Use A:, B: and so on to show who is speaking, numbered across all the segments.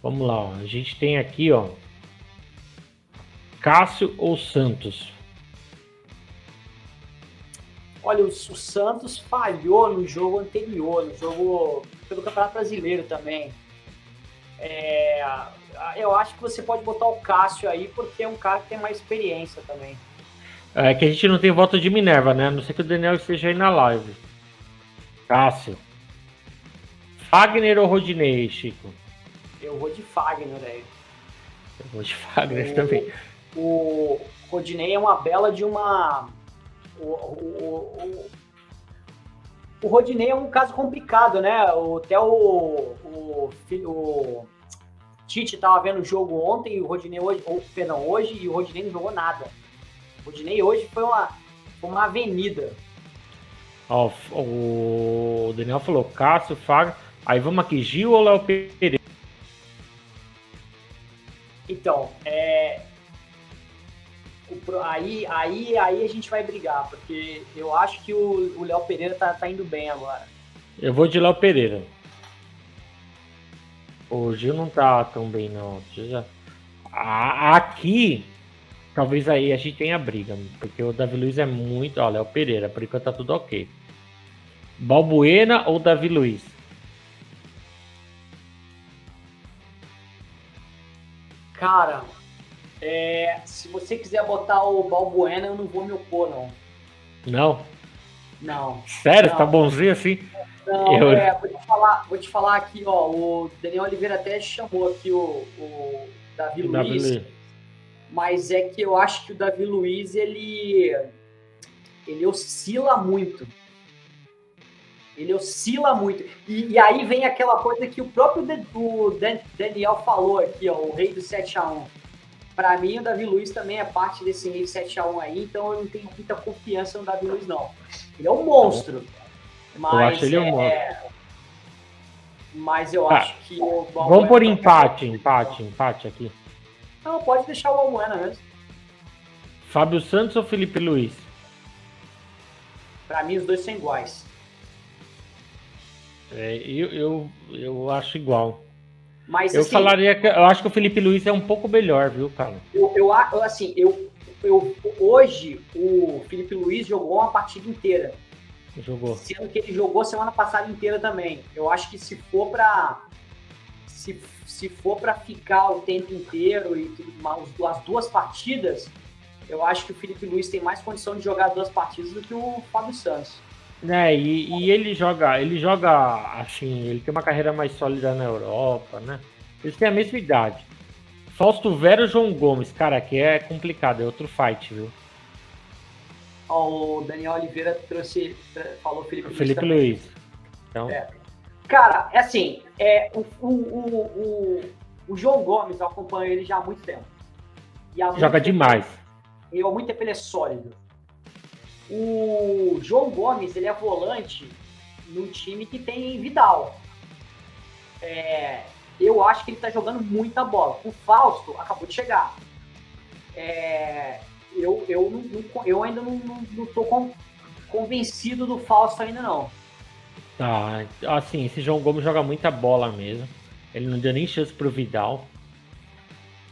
A: Vamos lá, ó. A gente tem aqui, ó, Cássio ou Santos?
B: Olha, o Santos falhou no jogo anterior, no jogo pelo Campeonato Brasileiro também. Eu acho que você pode botar o Cássio aí, porque é um cara que tem mais experiência também.
A: É que a gente não tem voto de Minerva, né? A não ser que o Daniel esteja aí na live. Cássio. Fagner ou Rodinei, Chico?
B: Eu vou de Fagner, velho.
A: Eu vou de Fagner também.
B: O Rodinei é uma bela de uma. O Rodinei é um caso complicado, né? Até o Tite estava vendo o jogo ontem e o Rodinei hoje, e o Rodinei não jogou nada. O Rodinei hoje foi uma avenida.
A: Ó, o Daniel falou Cássio, Fagner. Aí vamos aqui, Gil ou Léo Pereira?
B: Então, aí a gente vai brigar, porque eu acho que o Léo Pereira tá indo bem agora.
A: Eu vou de Léo Pereira. O Gil não tá tão bem, não. Aqui, talvez aí a gente tenha briga, porque o Davi Luiz é muito. Ó, Léo Pereira, por enquanto tá tudo ok. Balbuena ou Davi Luiz?
B: Cara, se você quiser botar o Balbuena, eu não vou me opor, não.
A: Não?
B: Não.
A: Sério?
B: Não.
A: Tá bonzinho assim?
B: Não, vou te falar aqui, ó, o Daniel Oliveira até chamou aqui o Davi Luiz, mas é que eu acho que o Davi Luiz, ele oscila muito. Ele oscila muito. E aí vem aquela coisa que o próprio Daniel falou aqui, ó, o rei do 7x1. Para mim, o Davi Luiz também é parte desse rei 7x1 aí, então eu não tenho muita confiança no Davi Luiz, não. Ele é um monstro. Mas,
A: eu acho ele um monstro.
B: Mas eu acho que o Balbuena...
A: Vamos por empate aqui.
B: Não, pode deixar o Balbuena mesmo.
A: Fábio Santos ou Felipe Luiz?
B: Para mim, os dois são iguais.
A: Eu acho igual.
B: Mas,
A: eu
B: assim,
A: falaria que eu acho que o Felipe Luiz é um pouco melhor, viu, cara?
B: Hoje o Felipe Luiz jogou uma partida inteira.
A: Jogou.
B: Sendo que ele jogou semana passada inteira também. Eu acho que se for para ficar o tempo inteiro e as duas partidas, eu acho que o Felipe Luiz tem mais condição de jogar 2 partidas do que o Fábio Santos.
A: E ele joga assim, ele tem uma carreira mais sólida na Europa, né? Eles têm a mesma idade. Fausto Vera ou João Gomes? Cara, aqui é complicado, é outro fight, viu?
B: O Daniel Oliveira falou
A: Felipe Luiz. Então...
B: Cara, é assim, o João Gomes, eu acompanho ele já há muito tempo.
A: Joga demais.
B: Há muito tempo ele é sólido. O João Gomes, ele é volante num time que tem Vidal. Eu acho que ele tá jogando muita bola. O Fausto acabou de chegar. Eu ainda não tô convencido do Fausto ainda não.
A: Tá, assim, esse João Gomes joga muita bola mesmo. Ele não deu nem chance pro Vidal.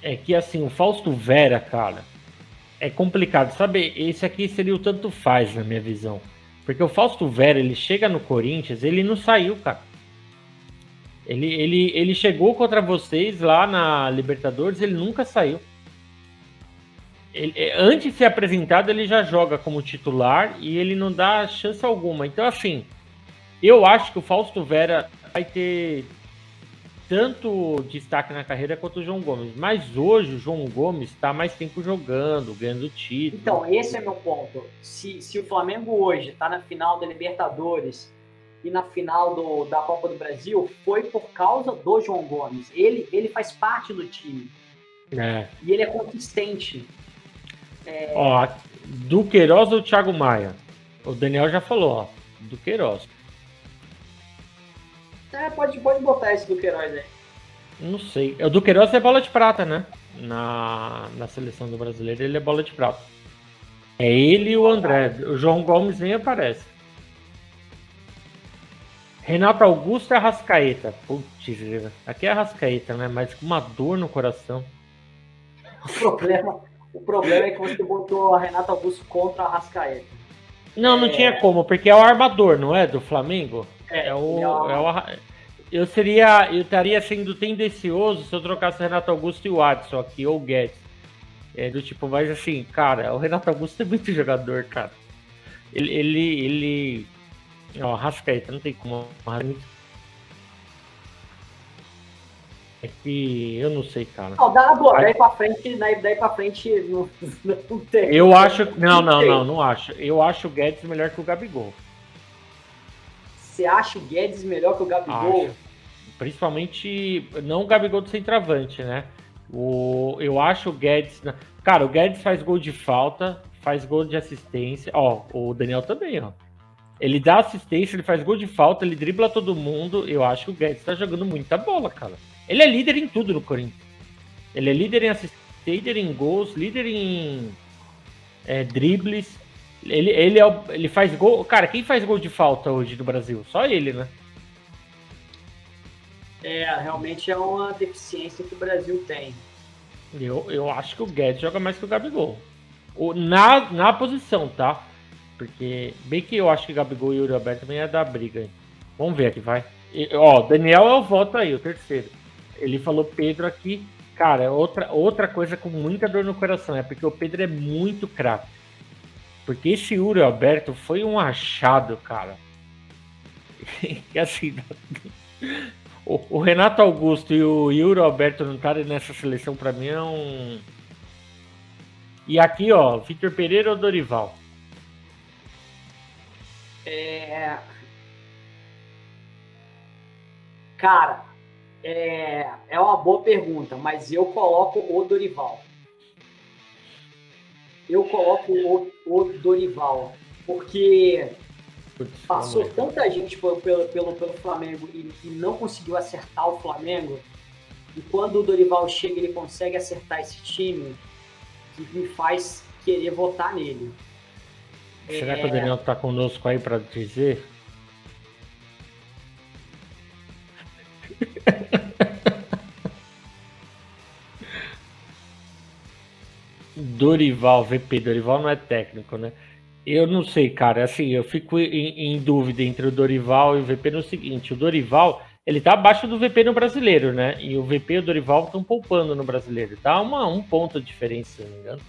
A: É que assim, o Fausto Vera, cara, é complicado. Sabe, esse aqui seria o tanto faz na minha visão. Porque o Fausto Vera, ele chega no Corinthians, ele não saiu, cara. Ele chegou contra vocês lá na Libertadores, ele nunca saiu. Antes de ser apresentado, ele já joga como titular e ele não dá chance alguma. Então, assim, eu acho que o Fausto Vera vai ter tanto destaque na carreira quanto o João Gomes. Mas hoje o João Gomes está mais tempo jogando, ganhando título.
B: Então, esse é meu ponto. Se o Flamengo hoje está na final da Libertadores e na final da Copa do Brasil, foi por causa do João Gomes. Ele faz parte do time. E ele é consistente.
A: Ó, Duqueiroz ou Thiago Maia? O Daniel já falou, ó. Duqueiroz.
B: Pode botar esse Duqueiroz aí.
A: Não sei. O Duqueiroz é bola de prata, né? Na seleção do brasileiro ele é bola de prata. É ele e o André. O João Gomes nem aparece. Renato Augusto é Arrascaeta. Putz, aqui é Arrascaeta, né? Mas com uma dor no coração.
B: O problema é que você botou a Renato Augusto contra a Arrascaeta.
A: Não tinha como, porque é o armador, não é? Do Flamengo? Eu estaria sendo tendencioso se eu trocasse o Renato Augusto e o Adson aqui, ou o Guedes. Do tipo, mas assim, cara, o Renato Augusto é muito jogador, cara. Ele ó, Arrascaeta, não tem como. É que eu não sei, cara.
B: Não, dá boa, daí pra frente não tem.
A: Eu acho. Não acho. Eu acho o Guedes melhor que o Gabigol.
B: Você acha o Guedes melhor que o Gabigol?
A: Acho. Principalmente, não o Gabigol do centroavante, né? Eu acho o Guedes. Cara, o Guedes faz gol de falta, faz gol de assistência. Ó, o Daniel também, ó. Ele dá assistência, ele faz gol de falta, ele dribla todo mundo. Eu acho que o Guedes tá jogando muita bola, cara. Ele é líder em tudo no Corinthians. Ele é líder em assistência, líder em gols, líder em dribles. Ele faz gol. Cara, quem faz gol de falta hoje no Brasil? Só ele, né?
B: Realmente é uma deficiência que o Brasil tem.
A: Eu acho que o Guedes joga mais que o Gabigol. Na posição, tá? Porque, bem que eu acho que o Gabigol e o Yuri Alberto também é da briga. Vamos ver aqui, vai. Daniel é o voto aí, o terceiro. Ele falou Pedro aqui. Cara, outra coisa com muita dor no coração é porque o Pedro é muito craque. Porque esse Yuri Alberto foi um achado, cara. E assim, o Renato Augusto e o Yuri Alberto não estarem nessa seleção, pra mim é um. E aqui, ó, Vitor Pereira ou Dorival?
B: Cara, é uma boa pergunta, mas eu coloco o Dorival. Eu coloco o Dorival, porque passou tanta gente pelo Flamengo e não conseguiu acertar o Flamengo. E quando o Dorival chega, ele consegue acertar esse time, que me faz querer votar nele.
A: Será que o Daniel tá conosco aí para dizer? Dorival, VP, Dorival não é técnico, né? Eu não sei, cara. Assim, eu fico em dúvida entre o Dorival e o VP no seguinte: o Dorival, ele tá abaixo do VP no brasileiro, né? E o VP e o Dorival estão poupando no brasileiro. Tá um ponto de diferença, se não me engano.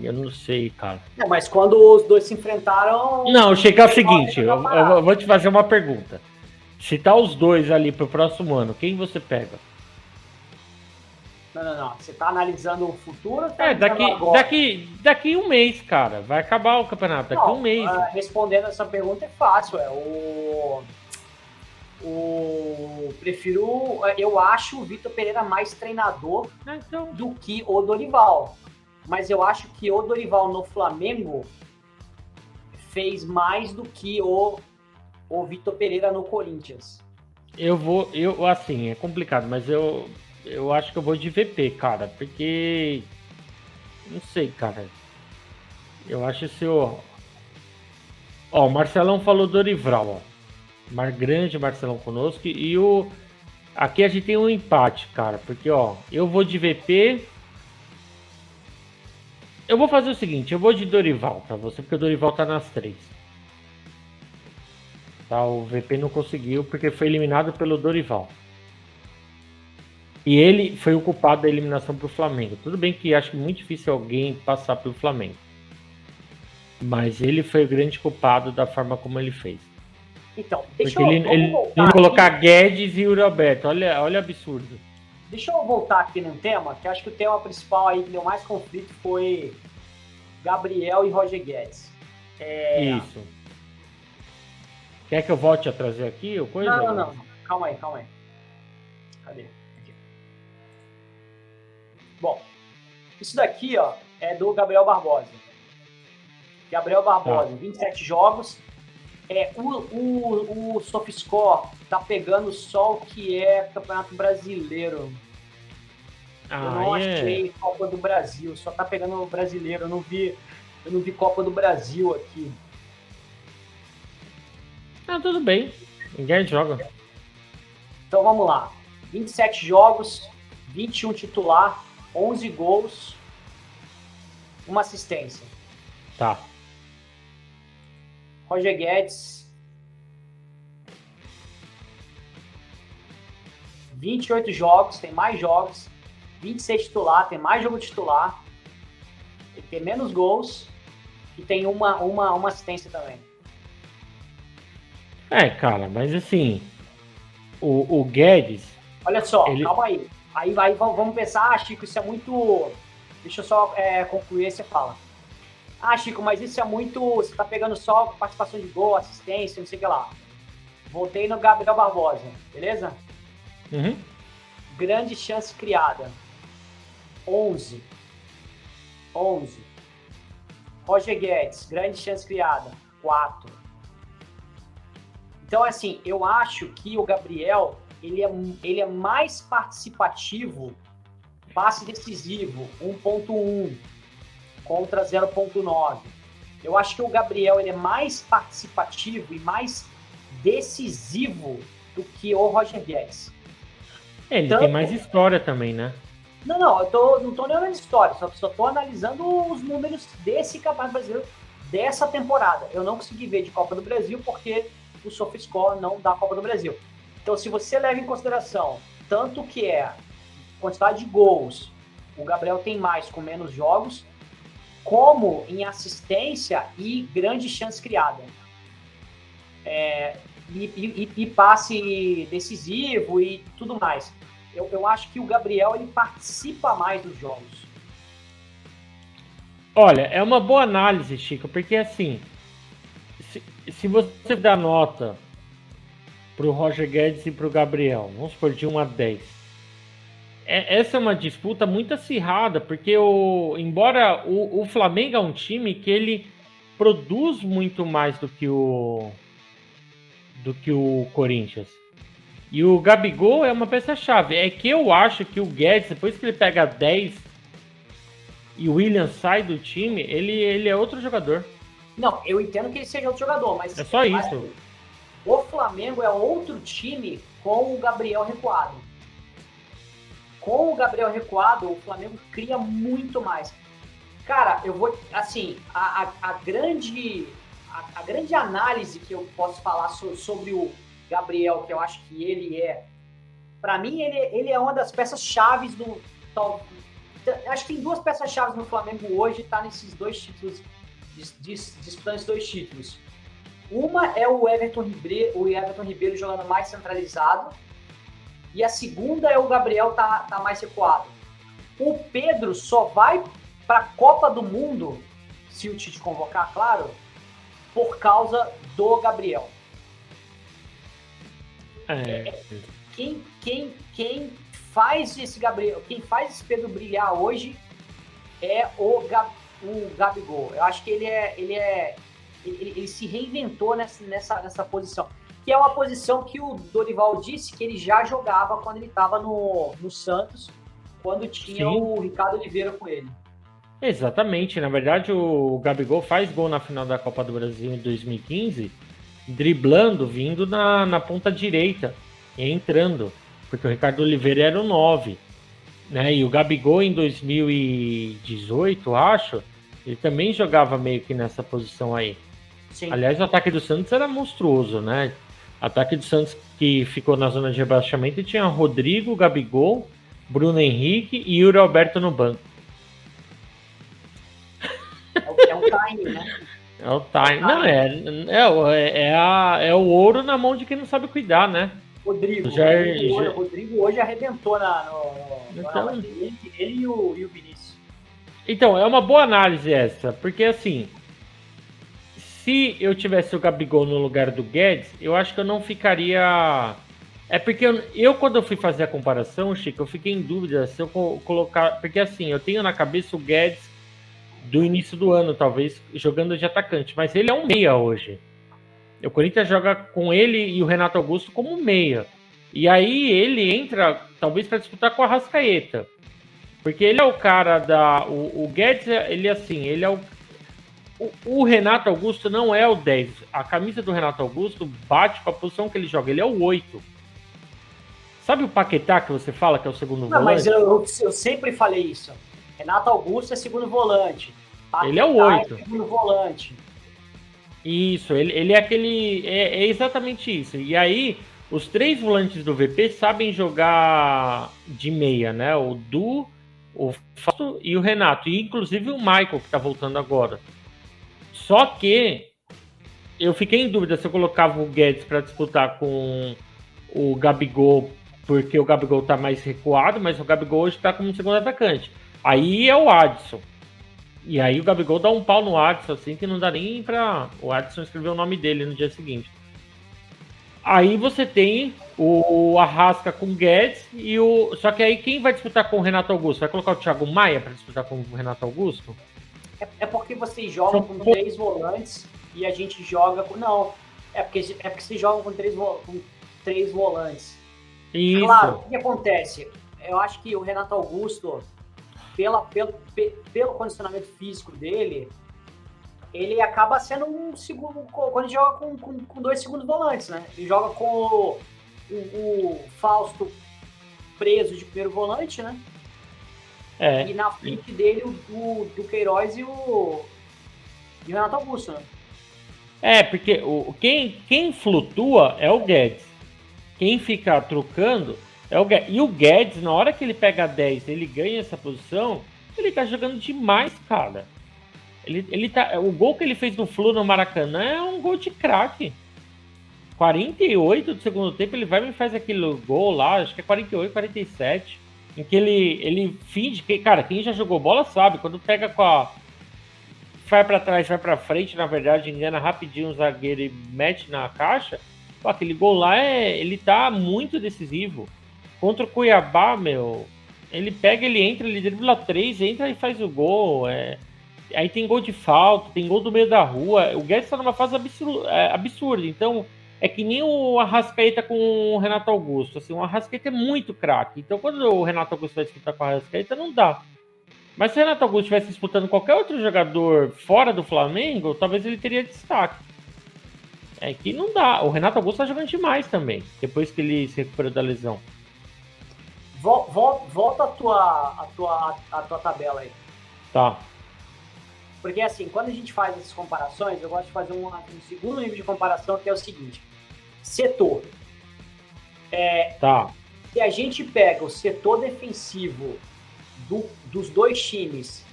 A: Eu não sei, cara.
B: Não, mas quando os dois se enfrentaram.
A: Não, chega é o seguinte: eu vou te fazer uma pergunta. Se tá os dois ali pro próximo ano, quem você pega?
B: Não. Você tá analisando o futuro?
A: Daqui um mês, cara. Vai acabar o campeonato. Daqui um mês.
B: Respondendo essa pergunta é fácil. Eu acho o Vitor Pereira mais treinador do que o Dorival. Mas eu acho que o Dorival no Flamengo fez mais do que o Vitor Pereira no Corinthians.
A: Assim, é complicado, mas eu acho que eu vou de VP, cara, porque não sei, cara. Eu acho esse o Marcelão falou Dorival, ó. Grande Marcelão conosco e aqui a gente tem um empate, cara, porque eu vou de VP. Eu vou fazer o seguinte, eu vou de Dorival pra você, porque o Dorival tá nas 3. Tá, o VP não conseguiu porque foi eliminado pelo Dorival. E ele foi o culpado da eliminação pro Flamengo. Tudo bem que acho muito difícil alguém passar pelo Flamengo. Mas ele foi o grande culpado da forma como ele fez.
B: Então,
A: deixa ele não colocar Guedes e Yuri Alberto. Olha o absurdo.
B: Deixa eu voltar aqui no tema, que acho que o tema principal aí que deu mais conflito foi Gabriel e Roger Guedes.
A: Isso. Quer que eu volte a trazer aqui ou coisa?
B: Não. Calma aí. Cadê? Aqui. Bom, isso daqui, é do Gabriel Barbosa. Gabriel Barbosa, 27 jogos. O SofaScore tá pegando só o que é Campeonato Brasileiro. Eu não achei Copa do Brasil, só tá pegando o brasileiro. Eu não vi Copa do Brasil aqui.
A: Ah, tudo bem. Ninguém joga.
B: Então vamos lá. 27 jogos, 21 titular, 11 gols, uma assistência.
A: Tá.
B: Roger Guedes, 28 jogos, tem mais jogos. 26 titular, tem mais jogo titular. Ele tem menos gols e tem uma assistência também.
A: Cara, mas assim, o Guedes...
B: Olha só, calma aí. Aí vamos pensar, Chico, isso é muito... Deixa eu só concluir, aí você fala. Chico, mas isso é muito... Você tá pegando só participação de gol, assistência, não sei o que lá. Voltei no Gabriel Barbosa, beleza?
A: Uhum.
B: Grande chance criada. 11. Roger Guedes, grande chance criada. 4. Então, assim, eu acho que o Gabriel, ele é mais participativo, passe decisivo, 1.1 contra 0.9. Eu acho que o Gabriel, ele é mais participativo e mais decisivo do que o Roger Guedes.
A: Ele tem mais história também, né?
B: Não, não tô olhando a história, só tô analisando os números desse Campeonato Brasileiro dessa temporada. Eu não consegui ver de Copa do Brasil porque o SofaScore não dá Copa do Brasil. Então, se você leva em consideração tanto que é quantidade de gols, o Gabriel tem mais com menos jogos, como em assistência e grande chance criada. E passe decisivo e tudo mais. Eu acho que o Gabriel ele participa mais dos jogos.
A: Olha, é uma boa análise, Chico, porque assim, se você dá nota pro Roger Guedes e pro Gabriel, vamos supor de 1 a 10, essa é uma disputa muito acirrada, porque embora o Flamengo é um time que ele produz muito mais do que o Corinthians. E o Gabigol é uma peça-chave. É que eu acho que o Guedes, depois que ele pega 10 e o William sai do time, ele é outro jogador.
B: Não, eu entendo que ele seja outro jogador, mas...
A: É só isso.
B: O Flamengo é outro time com o Gabriel recuado. Com o Gabriel recuado, o Flamengo cria muito mais. Cara, eu vou... Assim, a grande análise que eu posso falar sobre o Gabriel, que eu acho que ele é... Para mim, ele é uma das peças-chave do... Acho que tem duas peças-chave no Flamengo hoje, tá nesses dois títulos, disputando esses dois títulos. Uma é o Everton Ribeiro jogando mais centralizado, e a segunda é o Gabriel tá mais recuado. O Pedro só vai para a Copa do Mundo, se o Tite convocar, claro, por causa do Gabriel. Quem faz esse Gabriel, quem faz esse Pedro brilhar hoje é o Gabigol. Eu acho que ele se reinventou nessa posição, que é uma posição que o Dorival disse que ele já jogava quando ele estava no Santos, quando tinha Sim. O Ricardo Oliveira com ele.
A: Exatamente, na verdade o Gabigol faz gol na final da Copa do Brasil em 2015, driblando, vindo na ponta direita e entrando, porque o Ricardo Oliveira era o 9, né? E o Gabigol em 2018, acho, ele também jogava meio que nessa posição aí. Sim. Aliás, o ataque do Santos era monstruoso, né? O ataque do Santos que ficou na zona de rebaixamento e tinha Rodrigo, Gabigol, Bruno Henrique e Yuri Alberto no banco.
B: É um time, né?
A: É o time. Não, é o ouro na mão de quem não sabe cuidar, né?
B: Rodrigo hoje arrebentou então, ele e o Vinícius.
A: Então, é uma boa análise essa, porque assim, se eu tivesse o Gabigol no lugar do Guedes, eu acho que eu não ficaria... É porque quando eu fui fazer a comparação, Chico, eu fiquei em dúvida se eu colocar... Porque assim, eu tenho na cabeça o Guedes do início do ano, talvez, jogando de atacante, mas ele é um meia hoje. O Corinthians joga com ele e o Renato Augusto como meia. E aí ele entra, talvez, para disputar com a Arrascaeta. Porque ele é o cara da... O Guedes, ele assim, ele é o... O Renato Augusto não é o 10. A camisa do Renato Augusto bate para a posição que ele joga. Ele é o 8. Sabe o Paquetá que você fala que é o segundo
B: Não, mas
A: volante?
B: eu sempre falei isso. Renato Augusto é segundo volante.
A: Ele é o
B: Paquetá
A: 8.
B: é segundo volante.
A: Isso, ele é aquele. É exatamente isso. E aí, os 3 volantes do VP sabem jogar de meia, né? O Du, o Fausto e o Renato. E inclusive o Michael, que tá voltando agora. Só que eu fiquei em dúvida se eu colocava o Guedes para disputar com o Gabigol, porque o Gabigol tá mais recuado, mas o Gabigol hoje tá como segundo atacante. Aí é o Adson. E aí o Gabigol dá um pau no Adson, assim, que não dá nem pra o Adson escrever o nome dele no dia seguinte. Aí você tem o Arrasca com o Guedes e o. Só que aí quem vai disputar com o Renato Augusto? Vai colocar o Thiago Maia para disputar com o Renato Augusto?
B: É porque vocês jogam com 3 volantes e a gente joga com. Não. É porque vocês jogam com 3 volantes.
A: Isso.
B: Claro, o que acontece? Eu acho que o Renato Augusto, pelo condicionamento físico dele, ele acaba sendo um segundo. Quando ele joga com 2 segundos volantes, né? Ele joga com o Fausto preso de primeiro volante, né? E na frente dele o Queiroz e o Renato Augusto, né?
A: Porque quem flutua é o Guedes. Quem fica trocando é o Guedes. E o Guedes, na hora que ele pega 10, ele ganha essa posição, ele tá jogando demais, cara. O gol que ele fez no Flu no Maracanã é um gol de craque. 48 do segundo tempo, ele vai e me faz aquele gol lá, acho que é 48, 47, em que ele finge que, cara, quem já jogou bola sabe, quando pega com a vai para trás, vai para frente, na verdade, engana rapidinho o zagueiro e mete na caixa, pô, aquele gol lá, ele tá muito decisivo. Contra o Cuiabá, meu, ele pega, ele entra, ele dribla 3, entra e faz o gol, Aí tem gol de falta, tem gol do meio da rua. O Guedes tá numa fase absurda. Então, é que nem o Arrascaeta com o Renato Augusto. Assim, o Arrascaeta é muito craque. Então, quando o Renato Augusto vai disputar com o Arrascaeta, não dá. Mas se o Renato Augusto estivesse disputando qualquer outro jogador fora do Flamengo, talvez ele teria destaque. É que não dá. O Renato Augusto tá jogando demais também, depois que ele se recuperou da lesão.
B: Volta a tua tabela aí.
A: Tá.
B: Porque, assim, quando a gente faz essas comparações, eu gosto de fazer um segundo nível de comparação, que é o seguinte. Setor.
A: Tá.
B: Se a gente pega o setor defensivo dos 2 times,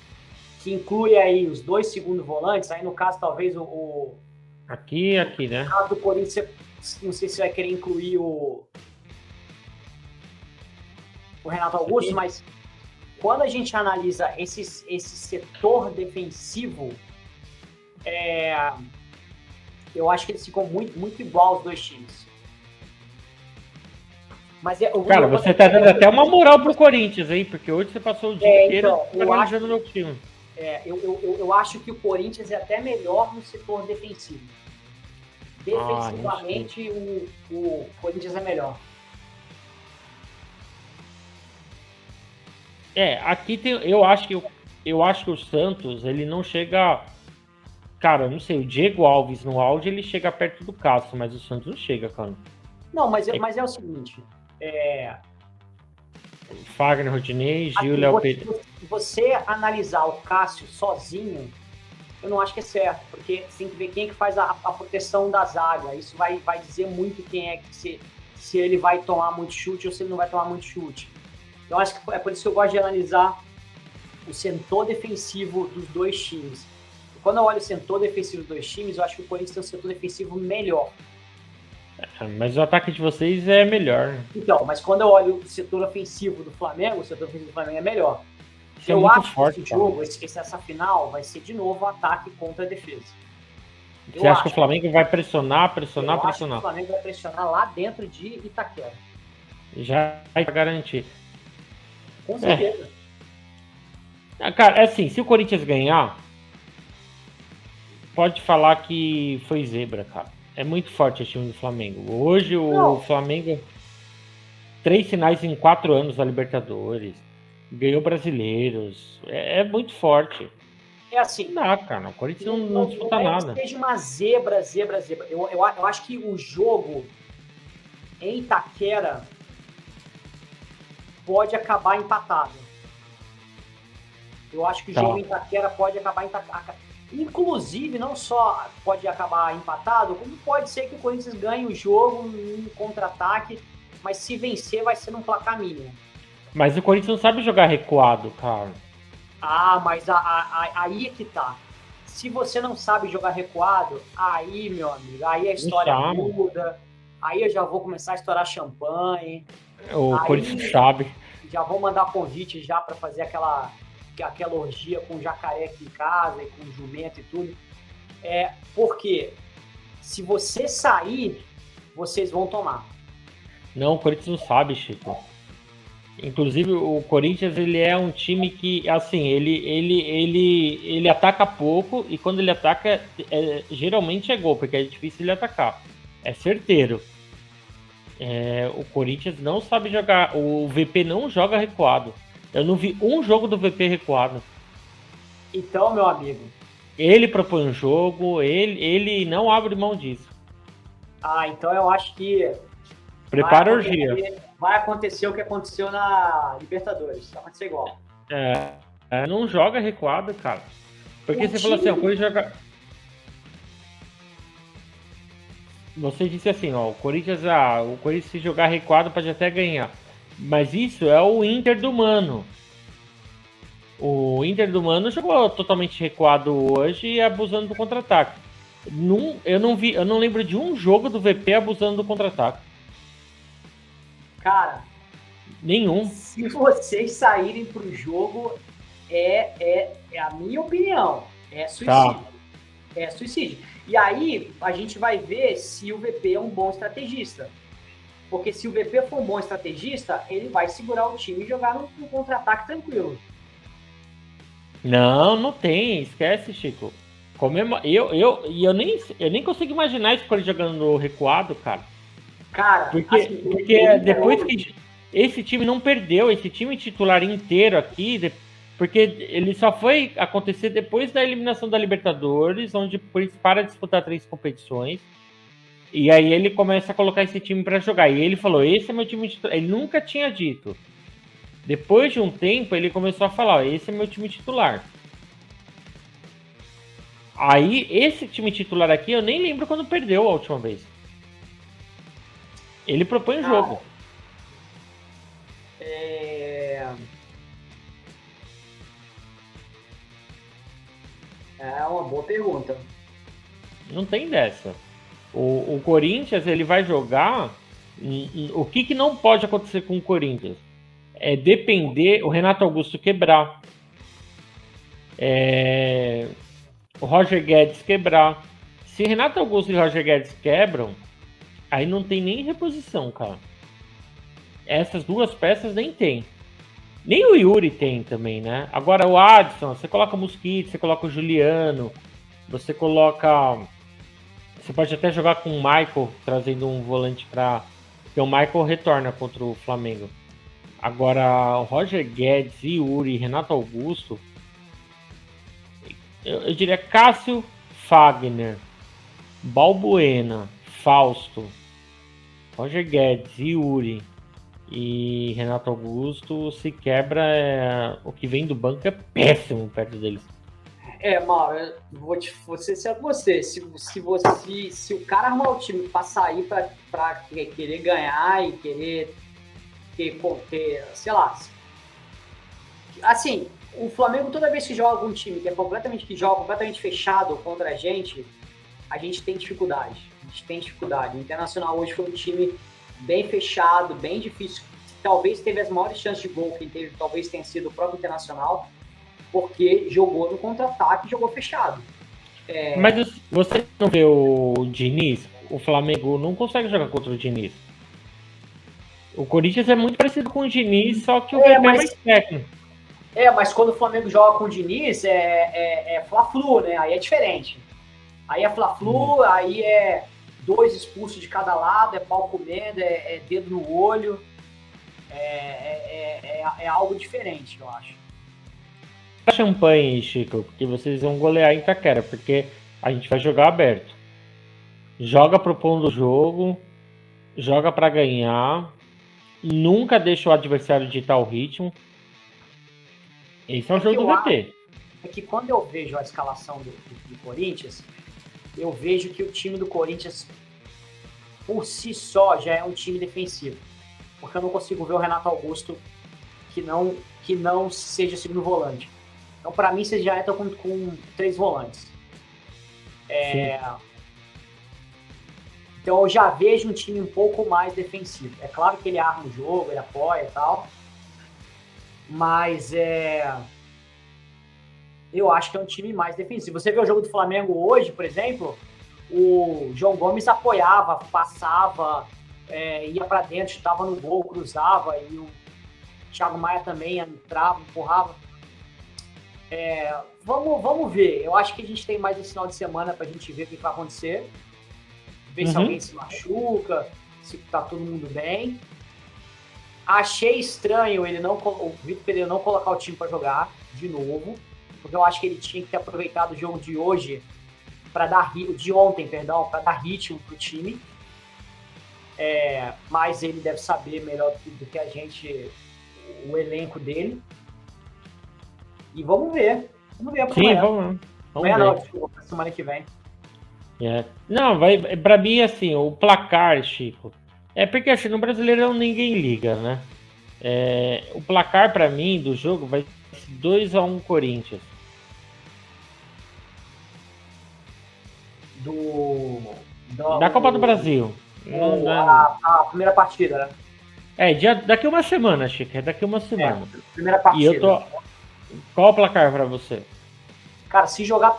B: que inclui aí os 2 segundos volantes, aí no caso talvez
A: Aqui, né?
B: No caso do Corinthians, não sei se vai querer incluir o Renato Augusto, aqui. Mas quando a gente analisa esse setor defensivo, eu acho que eles ficam muito, muito igual aos 2 times. Mas
A: cara, você tá dando até uma moral pro Corinthians aí, porque hoje você passou o dia inteiro analisando meu time.
B: Eu acho que o Corinthians é até melhor no setor defensivo. Defensivamente, o Corinthians é melhor.
A: Aqui tem. Eu acho que o Santos, ele não chega. Cara, eu não sei, o Diego Alves no auge ele chega perto do Castro, mas o Santos não chega, cara.
B: Não, mas é o seguinte.
A: Fagner, Rodinei, Gil, Léo Pedro.
B: Se você analisar o Cássio sozinho, eu não acho que é certo, porque você tem que ver quem é que faz a proteção da zaga. Isso vai dizer muito quem é que se ele vai tomar muito chute ou se ele não vai tomar muito chute. Eu acho que é por isso que eu gosto de analisar o setor defensivo dos 2 times. E quando eu olho o setor defensivo dos 2 times, eu acho que o Corinthians tem um setor defensivo melhor.
A: Mas o ataque de vocês é melhor.
B: Então, mas quando eu olho o setor ofensivo do Flamengo, o setor ofensivo do Flamengo é melhor.
A: Eu acho
B: que esse jogo, essa final, vai ser de novo ataque contra a defesa.
A: Você acha que o Flamengo vai pressionar?
B: Eu acho que o Flamengo vai pressionar lá dentro de Itaquera.
A: Já vai garantir.
B: Com certeza.
A: Cara, assim, se o Corinthians ganhar, pode falar que foi zebra, cara. É muito forte esse time do Flamengo. Hoje o Flamengo 3 finais em 4 anos da Libertadores. Ganhou brasileiros. É muito forte.
B: É assim.
A: Não dá, cara. O Corinthians não disputa nada.
B: Que seja uma zebra. Eu acho que o jogo em Itaquera pode acabar empatado. Eu acho que o jogo em Itaquera pode acabar empatado. Inclusive, não só pode acabar empatado, como pode ser que o Corinthians ganhe o jogo em contra-ataque, mas se vencer vai ser num placar mínimo.
A: Mas o Corinthians não sabe jogar recuado, cara.
B: Mas aí é que tá. Se você não sabe jogar recuado, aí, meu amigo, aí a história muda. Aí eu já vou começar a estourar champanhe.
A: O Corinthians sabe.
B: Já vou mandar convite já para fazer aquela orgia com jacaré aqui em casa e com jumento e tudo. Porque se você sair, vocês vão tomar.
A: Não, o Corinthians não sabe, Chico. Inclusive, o Corinthians, ele é um time que, assim, ele ataca pouco e quando ele ataca, geralmente é gol, porque é difícil ele atacar. É certeiro. O Corinthians não sabe jogar, o VP não joga recuado. Eu não vi um jogo do VP recuado.
B: Então, meu amigo...
A: Ele propõe um jogo, ele não abre mão disso.
B: Então eu acho que...
A: Prepara a orgia.
B: Vai acontecer o que aconteceu na Libertadores. Vai acontecer igual.
A: Não joga recuado, cara. Porque você falou assim, o Corinthians joga... Você disse assim, ó, o Corinthians se jogar recuado pode até ganhar. Mas isso é o Inter do Mano. O Inter do Mano jogou totalmente recuado hoje e abusando do contra-ataque. Eu não lembro de um jogo do VP abusando do contra-ataque.
B: Cara,
A: nenhum.
B: Se vocês saírem pro jogo, é a minha opinião. É suicídio. Tá. É suicídio. E aí, a gente vai ver se o VP é um bom estrategista. Porque se o VP for um bom estrategista, ele vai segurar o time e jogar no contra-ataque tranquilo.
A: Não tem. Esquece, Chico. Eu nem consigo imaginar esse Corinthians jogando no recuado, cara. Porque depois que esse time não perdeu, esse time titular inteiro aqui, porque ele só foi acontecer depois da eliminação da Libertadores, onde o Corinthians para de disputar 3 competições, e aí ele começa a colocar esse time para jogar. E ele falou, esse é meu time titular. Ele nunca tinha dito. Depois de um tempo, ele começou a falar, esse é meu time titular. Aí, esse time titular aqui, eu nem lembro quando perdeu a última vez. Ele propõe o jogo.
B: É uma boa pergunta.
A: Não tem dessa. O Corinthians, ele vai jogar... O que não pode acontecer com o Corinthians? É depender... O Renato Augusto quebrar. O Roger Guedes quebrar. Se Renato Augusto e Roger Guedes quebram, aí não tem nem reposição, cara. Essas duas peças nem tem. Nem o Yuri tem também, né? Agora o Adson, você coloca o Mosquito, você coloca o Juliano, você coloca... Você pode até jogar com o Michael, trazendo um volante para... Porque o Michael retorna contra o Flamengo. Agora, o Roger Guedes, Yuri, Renato Augusto... Eu diria Cássio, Fagner, Balbuena, Fausto, Roger Guedes, Yuri e Renato Augusto. Se quebra, o que vem do banco é péssimo perto deles.
B: Mauro, eu vou ser sincero com você. Se o cara arrumar o time pra sair pra querer ganhar e querer ter, sei lá. Assim, o Flamengo, toda vez que joga algum time que joga completamente fechado contra a gente tem dificuldade. O Internacional hoje foi um time bem fechado, bem difícil. Talvez teve as maiores chances de gol que teve, talvez tenha sido o próprio Internacional, porque jogou no contra-ataque e jogou fechado.
A: Mas você não vê o Diniz? O Flamengo não consegue jogar contra o Diniz. O Corinthians é muito parecido com o Diniz, só que o VP é mais técnico.
B: Mas quando o Flamengo joga com o Diniz, é Fla-Flu, né? Aí é diferente. Aí é Fla-Flu, aí é 2 expulsos de cada lado, é pau comendo, é dedo no olho. É algo diferente, eu acho.
A: champanhe, Chico, porque vocês vão golear em Itaquera, porque a gente vai jogar aberto. Joga propondo o jogo, joga para ganhar, nunca deixa o adversário ditar o ritmo. Esse é o jogo do VT.
B: É que quando eu vejo a escalação do Corinthians, eu vejo que o time do Corinthians, por si só, já é um time defensivo. Porque eu não consigo ver o Renato Augusto que não seja segundo volante. Então, para mim, vocês já entram com 3 volantes. Então, eu já vejo um time um pouco mais defensivo. É claro que ele arma o jogo, ele apoia e tal. Mas eu acho que é um time mais defensivo. Você vê o jogo do Flamengo hoje, por exemplo, o João Gomes apoiava, passava, ia para dentro, chutava no gol, cruzava, e o Thiago Maia também entrava, empurrava. Vamos ver. Eu acho que a gente tem mais esse final de semana pra gente ver o que vai acontecer. Ver se alguém se machuca, se tá todo mundo bem. Achei estranho o Vitor Pereira não colocar o time para jogar de novo, porque eu acho que ele tinha que ter aproveitado o jogo de hoje de ontem, para dar ritmo pro time. Mas ele deve saber melhor do que a gente o elenco dele. E vamos ver. Vamos ver
A: Sim, vamos
B: amanhã não, desculpa, semana que vem.
A: Não, pra mim, assim, o placar, Chico, porque assim, no Brasileirão ninguém liga, né? O placar pra mim do jogo vai ser 2-1 Corinthians. Da Copa do Brasil.
B: A primeira partida, né?
A: Daqui uma semana, Chico. Daqui uma semana.
B: Primeira partida.
A: Qual o placar pra você?
B: Cara, se jogar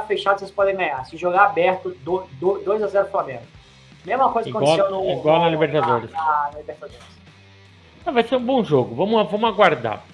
B: fechado, vocês podem ganhar. Se jogar aberto, 2-0 Flamengo. Mesma coisa que aconteceu
A: igual na Libertadores.
B: Na Libertadores.
A: Vai ser um bom jogo. Vamos aguardar.